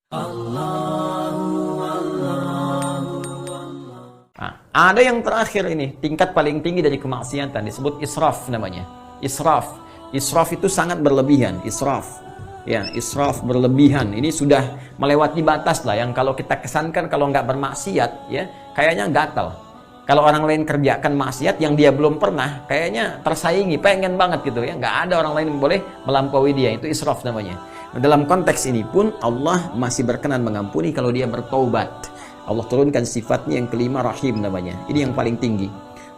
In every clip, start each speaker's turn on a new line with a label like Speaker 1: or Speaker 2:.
Speaker 1: Nah, ada yang terakhir ini, tingkat paling tinggi dari kemaksiatan, disebut israf namanya. Israf. Israf itu sangat berlebihan, israf. Ya, israf berlebihan. Ini sudah melewati batas lah, yang kalau kita kesankan kalau nggak bermaksiat, ya, kayaknya gatal. Kalau orang lain kerjakan maksiat yang dia belum pernah, kayaknya tersaingi, pengen banget gitu ya. Nggak ada orang lain yang boleh melampaui dia, itu israf namanya. Nah, dalam konteks ini pun Allah masih berkenan mengampuni kalau dia bertaubat. Allah turunkan sifatnya yang kelima, Rahim namanya. Ini yang paling tinggi,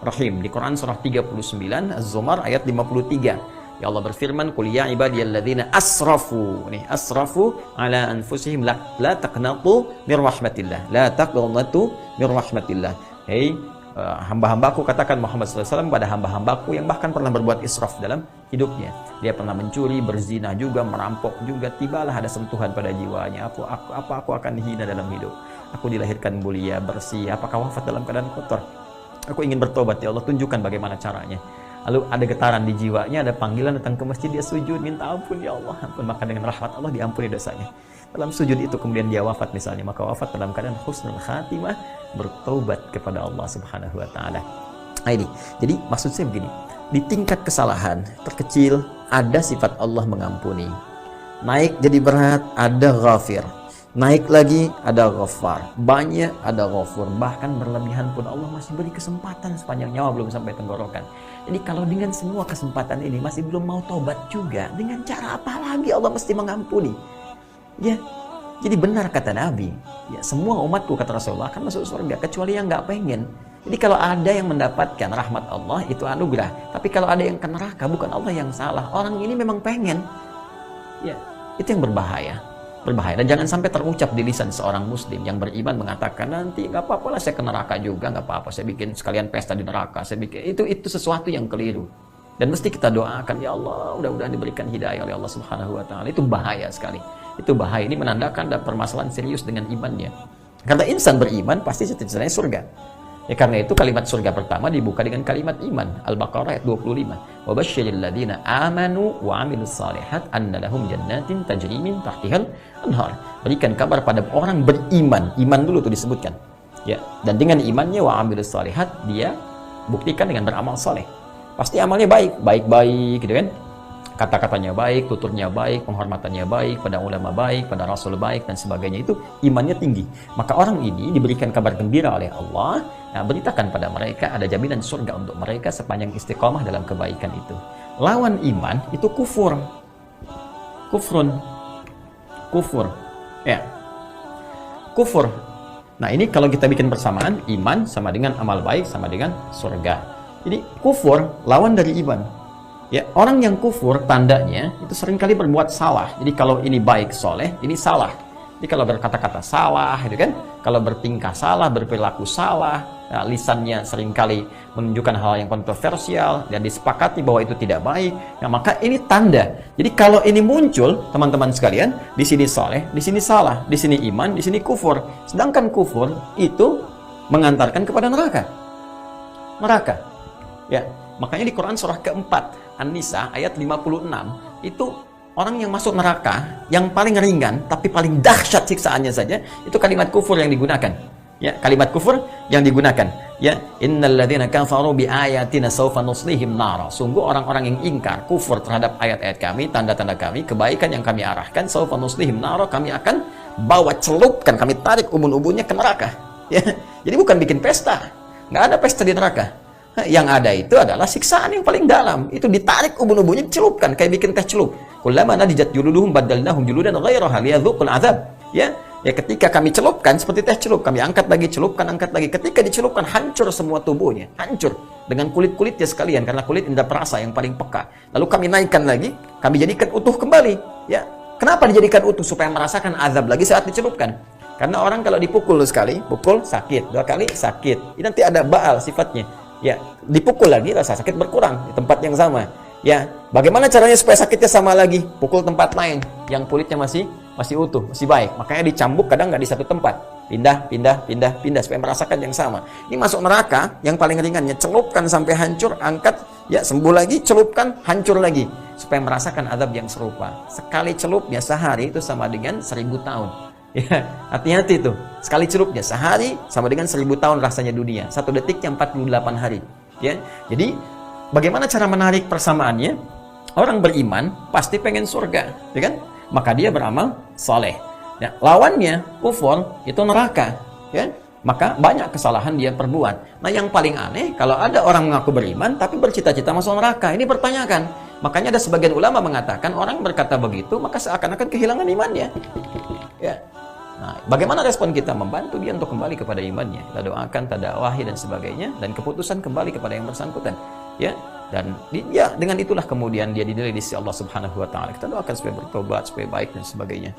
Speaker 1: Rahim. Di Quran surah 39 Az-Zumar ayat 53. Ya Allah berfirman, "Qul ya ibadiyalladzina asrafu." Nih, asrafu ala anfusihim la taqnatu mir rahmatillah. La taqnatu mir rahmatillah. Hei, hamba-hambaku, katakan Muhammad SAW pada hamba-hambaku yang bahkan pernah berbuat israf dalam hidupnya. Dia pernah mencuri, berzina juga, merampok juga. Tibalah ada sentuhan pada jiwanya. Aku akan hina dalam hidup. Aku dilahirkan mulia, bersih. Apakah wafat dalam keadaan kotor? Aku ingin bertobat, ya Allah, tunjukkan bagaimana caranya. Lalu ada getaran di jiwanya, ada panggilan datang ke masjid, dia sujud, minta ampun, ya Allah, ampun. Maka dengan rahmat Allah diampuni dosanya. Dalam sujud itu kemudian dia wafat misalnya, maka wafat dalam keadaan husnul khatimah, bertobat kepada Allah Subhanahu wa taala. Nah, ini. Jadi maksud saya begini, di tingkat kesalahan terkecil ada sifat Allah mengampuni. Naik jadi berat, ada ghafir. Naik lagi ada Ghaffar, banyak ada Ghafur, bahkan berlebihan pun Allah masih beri kesempatan sepanjang nyawa belum sampai tenggorokan. Jadi kalau dengan semua kesempatan ini masih belum mau tobat juga, dengan cara apa lagi Allah mesti mengampuni? Ya, jadi benar kata Nabi, ya semua umatku kata Rasulullah akan masuk surga kecuali yang nggak pengen. Jadi kalau ada yang mendapatkan rahmat Allah itu anugerah, tapi kalau ada yang ke neraka bukan Allah yang salah, orang ini memang pengen. Ya, itu yang berbahaya. Dan jangan sampai terucap di lisan seorang muslim yang beriman mengatakan nanti nggak apa-apa lah saya ke neraka juga, nggak apa-apa saya bikin sekalian pesta di neraka, saya bikin itu sesuatu yang keliru. Dan mesti kita doakan, ya Allah, mudah-mudahan diberikan hidayah oleh Allah Subhanahu wa taala. Itu bahaya sekali. Itu bahaya, ini menandakan ada permasalahan serius dengan imannya. Karena insan beriman pasti cita-citanya surga. Ya, karena itu kalimat surga pertama dibuka dengan kalimat iman. Al-Baqarah ayat 25. Wa basyiril ladzina amanu wa 'amilus shalihat anna lahum jannatin tajri min tahtihal anhar. Berikan kabar pada orang beriman. Iman dulu tuh disebutkan. Ya, dan dengan imannya wa 'amilus shalihat dia buktikan dengan beramal saleh. Pasti amalnya baik gitu kan? Kata-katanya baik, tuturnya baik, penghormatannya baik, pada ulama baik, pada rasul baik, dan sebagainya. Itu imannya tinggi. Maka orang ini diberikan kabar gembira oleh Allah. Nah, beritakan pada mereka ada jaminan surga untuk mereka sepanjang istiqomah dalam kebaikan itu. Lawan iman itu kufur. Kufur. Ya. Kufur. Nah, ini kalau kita bikin persamaan, iman sama dengan amal baik sama dengan surga. Jadi kufur lawan dari iman. Ya, orang yang kufur tandanya itu seringkali berbuat salah. Jadi kalau ini baik soleh, ini salah. Jadi kalau berkata-kata salah, gitu kan? Kalau bertingkah salah, berperilaku salah, nah, lisannya seringkali menunjukkan hal yang kontroversial dan disepakati bahwa itu tidak baik. Nah, maka ini tanda. Jadi kalau ini muncul, teman-teman sekalian, di sini soleh, di sini salah, di sini iman, di sini kufur. Sedangkan kufur itu mengantarkan kepada neraka. Ya, makanya di Quran surah keempat An-Nisa ayat 56 itu orang yang masuk neraka yang paling ringan tapi paling dahsyat siksaannya saja itu kalimat kufur yang digunakan. Ya, kalimat kufur yang digunakan. Ya, innal ladzina kafaru bi ayatina sawfa nuslihim nara. Sungguh orang-orang yang ingkar, kufur terhadap ayat-ayat kami, tanda-tanda kami, kebaikan yang kami arahkan, sawfa nuslihim nara, kami akan bawa celupkan, kami tarik ubun-ubunnya ke neraka. Ya, jadi bukan bikin pesta. Nggak ada pesta di neraka. Yang ada itu adalah siksaan yang paling dalam. Itu ditarik ubun-ubunnya, dicelupkan kayak bikin teh celup. Kullama nadijat juluduhum baddalnahum juludan ghairaha liyadzuqul azab. Ya, ketika kami celupkan seperti teh celup, kami angkat lagi, celupkan, angkat lagi. Ketika dicelupkan hancur semua tubuhnya, hancur dengan kulit-kulitnya sekalian karena kulit indera perasa yang paling peka. Lalu kami naikkan lagi, kami jadikan utuh kembali. Ya, kenapa dijadikan utuh? Supaya merasakan azab lagi saat dicelupkan. Karena orang kalau dipukul sekali, pukul sakit, 2 kali sakit. Ini nanti ada baal sifatnya. Ya, dipukul lagi rasa sakit berkurang di tempat yang sama. Ya, bagaimana caranya supaya sakitnya sama lagi? Pukul tempat lain yang kulitnya masih utuh, masih baik. Makanya dicambuk kadang nggak di satu tempat. Pindah supaya merasakan yang sama. Ini masuk neraka yang paling ringannya, celupkan sampai hancur, angkat, ya sembuh lagi, celupkan, hancur lagi supaya merasakan azab yang serupa. Sekali celupnya sehari itu sama dengan 1000 tahun. Ya, hati-hati tuh. Sekali celupnya sehari sama dengan 1000 tahun rasanya dunia. 1 detiknya 48 hari. Ya. Jadi, bagaimana cara menarik persamaannya? Orang beriman pasti pengen surga, ya kan? Maka dia beramal soleh. Ya, lawannya kufur itu neraka, ya. Maka banyak kesalahan dia perbuat. Nah, yang paling aneh kalau ada orang mengaku beriman tapi bercita-cita masuk neraka. Ini pertanyakan. Makanya ada sebagian ulama mengatakan orang berkata begitu maka seakan-akan kehilangan imannya. Ya. Nah, bagaimana respon kita? Membantu dia untuk kembali kepada imannya. Kita doakan, tadakwahi dan sebagainya, dan keputusan kembali kepada yang bersangkutan. Ya, dan dia dengan itulah kemudian dia dinilai di sisi Allah Subhanahu wa taala. Kita doakan supaya bertobat, supaya baik dan sebagainya.